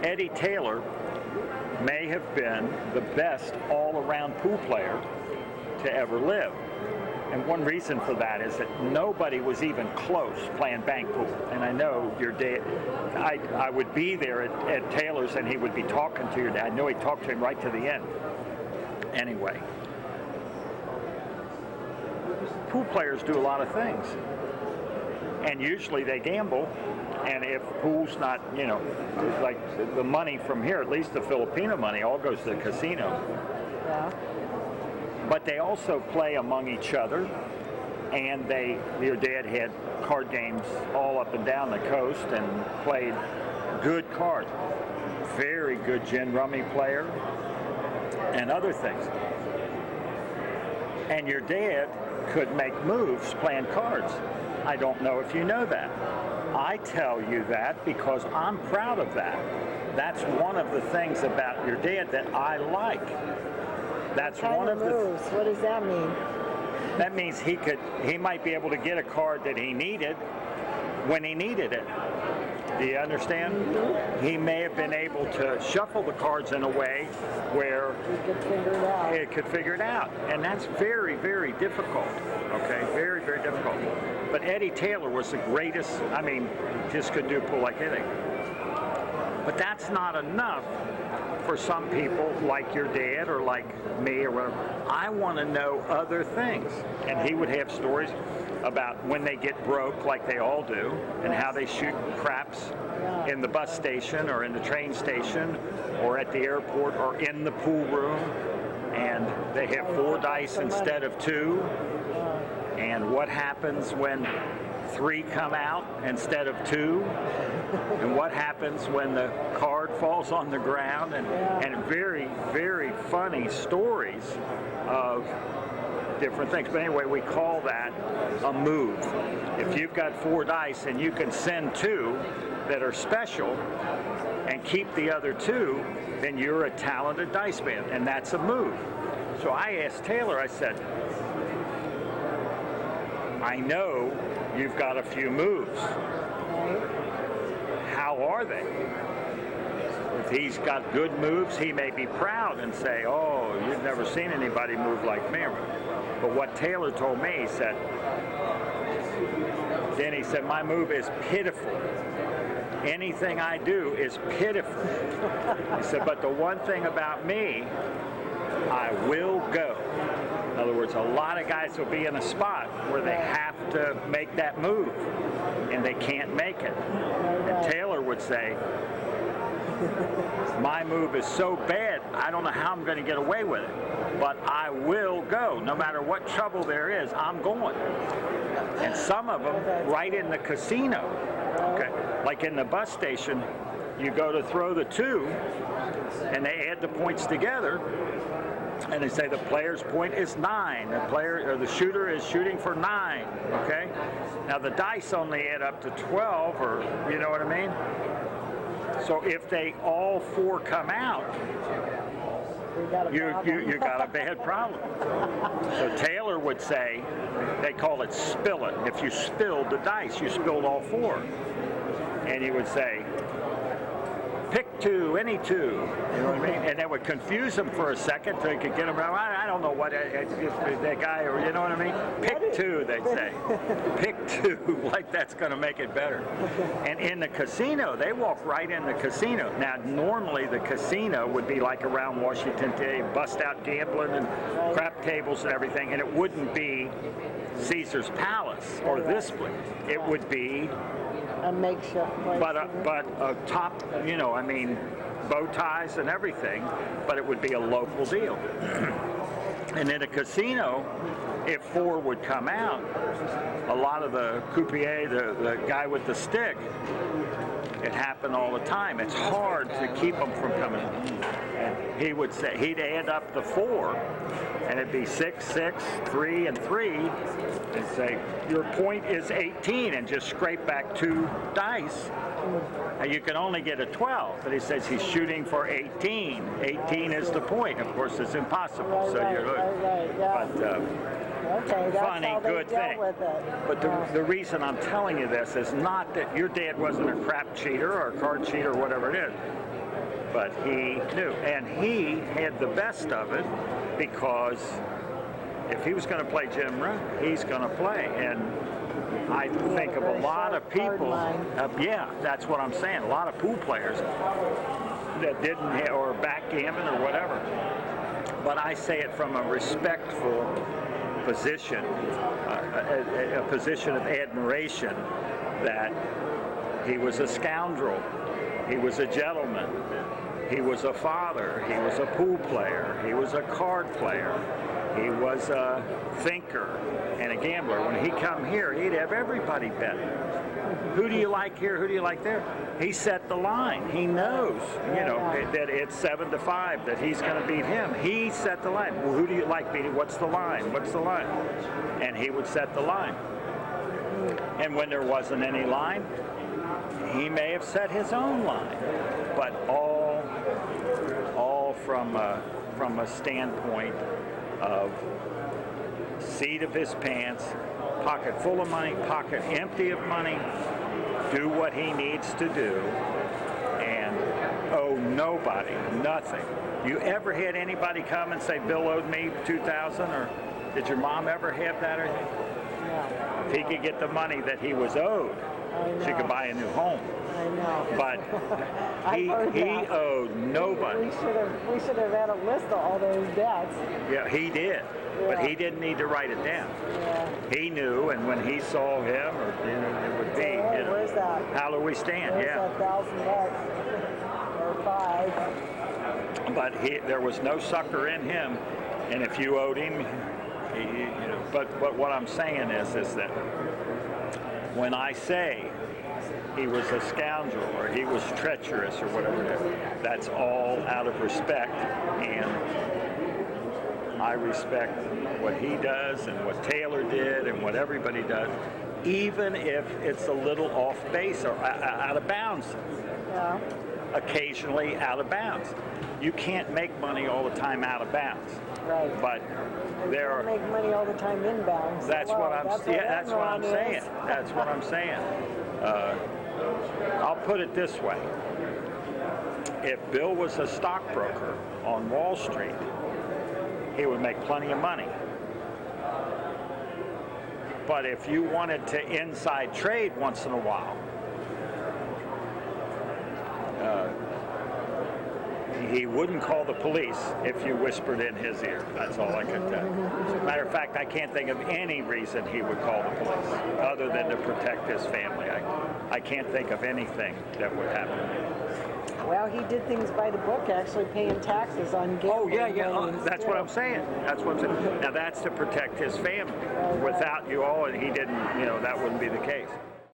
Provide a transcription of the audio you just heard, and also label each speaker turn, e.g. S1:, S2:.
S1: Eddie Taylor may have been the best all-around pool player to ever live. And one reason for that is that nobody was even close playing bank pool. And I know your dad, I would be there at Taylor's and he would be talking to your dad. I know he talked to him right to the end. Anyway, pool players do a lot of things. And usually they gamble. And if pool's not, like the money from here, at least the Filipino money, all goes to the casino.
S2: Yeah.
S1: But they also play among each other, and your dad had card games all up and down the coast and played good cards. Very good gin rummy player and other things. And your dad could make moves playing cards. I don't know if you know that. I tell you that because I'm proud of that. That's one of the things about your dad that I like. That's one of the
S2: moves. What does that mean?
S1: That means he might be able to get a card that he needed when he needed it. Do you understand?
S2: Mm-hmm.
S1: He may have been able to shuffle the cards in a way where
S2: it could figure it out.
S1: And that's very, very difficult. Okay, very, very difficult. But Eddie Taylor was the greatest. I mean, just could do pool like anything. But that's not enough for some people like your dad or like me or whatever. I want to know other things. And he would have stories about when they get broke, like they all do, and how they shoot craps in the bus station or in the train station or at the airport or in the pool room. And they have 4 dice instead of 2. And what happens when 3 come out instead of 2? And what happens when the card falls on the ground? And very, very funny stories of different things. But anyway, we call that a move. If you've got 4 dice and you can send 2 that are special and keep the other 2, then you're a talented dice man, and that's a move. So I asked Taylor, I said, I know you've got a few moves. How are they? If he's got good moves, he may be proud and say, oh, you've never seen anybody move like me. But what Taylor told me, he said, my move is pitiful. Anything I do is pitiful. He said, but the one thing about me, I will go. In other words, a lot of guys will be in a spot where they have to make that move, and they can't make it. And Taylor would say, my move is so bad, I don't know how I'm going to get away with it, but I will go. No matter what trouble there is, I'm going. And some of them right in the casino. Okay, like in the bus station, you go to throw the 2, and they add the points together, and they say the player's point is 9. The player or the shooter is shooting for 9. Okay, now the dice only add up to 12, or you know what I mean. So if they all 4 come out, you got a bad problem. So Taylor would say, they call it spill it. If you spilled the dice, you spilled all 4. And he would say, pick 2, any 2. You know what I mean? And that would confuse them for a second so you could get them around. I don't know what that guy, or you know what I mean? Pick 2, they'd say. Pick 2, like that's going to make it better. And in the casino, they walk right in the casino. Now, normally the casino would be like around Washington, they bust out gambling and crap tables and everything, and it wouldn't be Caesar's Palace or this place. It would be
S2: a makeshift place.
S1: But a top, bow ties and everything, but it would be a local deal. And in a casino, if 4 would come out, a lot of the croupier, the guy with the stick, it happened all the time. It's hard to keep them from coming. And he would say, he'd add up the 4, and it'd be 6, 6, 3, and 3, and say, your point is 18, and just scrape back 2 dice. And you can only get a 12, but he says he's shooting for 18. 18 is the point. Of course, it's impossible. So you're
S2: okay, that's
S1: funny,
S2: how they
S1: good
S2: dealt
S1: thing.
S2: with it.
S1: But the reason I'm telling you this is not that your dad wasn't a crap cheater or a card cheater or whatever it is. But he knew, and he had the best of it because if he was going to play Jim Rohn, he's going to play. And I think of a lot of people, yeah, that's what I'm saying, a lot of pool players that didn't, or backgammon or whatever. But I say it from a respectful position, a position of admiration that he was a scoundrel, he was a gentleman, he was a father, he was a pool player, he was a card player, he was a thinker and a gambler. When he come here, he'd have everybody bet. Who do you like here? Who do you like there? He set the line. He knows, you know, that it's 7-5, that he's going to beat him. He set the line. Well, who do you like, Beenie? What's the line? What's the line? And he would set the line. And when there wasn't any line, he may have set his own line. But all from a standpoint of seat of his pants, pocket full of money, pocket empty of money, do what he needs to do, and owe nobody nothing. You ever had anybody come and say, Bill owed me $2,000, or did your mom ever have that? Or
S2: No.
S1: if he could get the money that he was owed, she could buy a new home.
S2: I know.
S1: But he owed nobody.
S2: We should have had a list of all those debts.
S1: Yeah, he did.
S2: Yeah.
S1: But he didn't need to write it down.
S2: Yeah.
S1: He knew, and when he saw him, or it would be,
S2: Hey, where's that?
S1: how do we stand?
S2: Where's
S1: Yeah.
S2: that $1,000 or $5?
S1: But there was no sucker in him, and if you owed him, but what I'm saying is that when I say he was a scoundrel or he was treacherous or whatever it is, that's all out of respect, and I respect what he does and what Taylor did and what everybody does, even if it's a little off base or out of bounds.
S2: Yeah.
S1: Occasionally out of bounds. You can't make money all the time out of bounds.
S2: Right.
S1: But there are.
S2: Make money all the time inbounds.
S1: That's what I'm. That's what I'm saying. That's what I'm saying. I'll put it this way: if Bill was a stockbroker on Wall Street, he would make plenty of money. But if you wanted to inside trade once in a while, he wouldn't call the police if you whispered in his ear. That's all I can tell you. Matter of fact, I can't think of any reason he would call the police other than to protect his family. I can't think of anything that would happen.
S2: Well, he did things by the book, actually paying taxes on gambling.
S1: Oh, yeah. That's what I'm saying. That's what I'm saying. Now, that's to protect his family. Without you all, and he didn't, that wouldn't be the case.